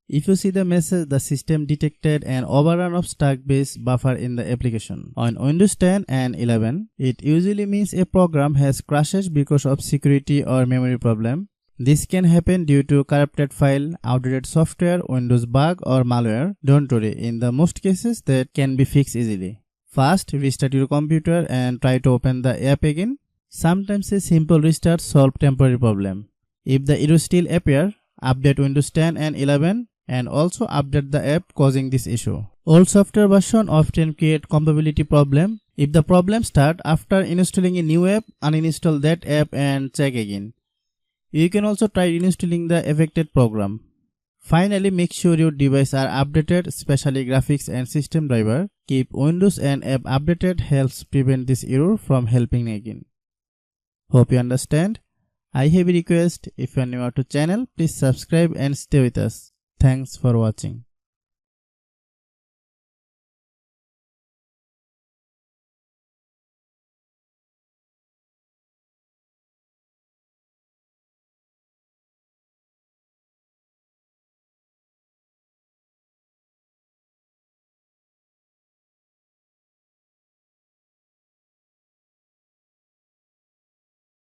If you see the message, the system detected an overrun of stack base buffer in the application. On Windows 10 and 11, it usually means a program has crashes because of security or memory problem. This can happen due to corrupted file, outdated software, Windows bug or malware. Don't worry, in the most cases that can be fixed easily. First, restart your computer and try to open the app again. Sometimes a simple restart solves temporary problem. If the error still appear, update Windows 10 and 11 and also update the app causing this issue. Old software version often create compatibility problem. If the problem start after installing a new app, uninstall that app and check again. You can also try reinstalling the affected program. Finally, make sure your devices are updated, especially graphics and system driver. Keep Windows and app updated helps prevent this error from happening again. Hope you understand. I have a request, if you are new to channel, please subscribe and stay with us. Thanks for watching.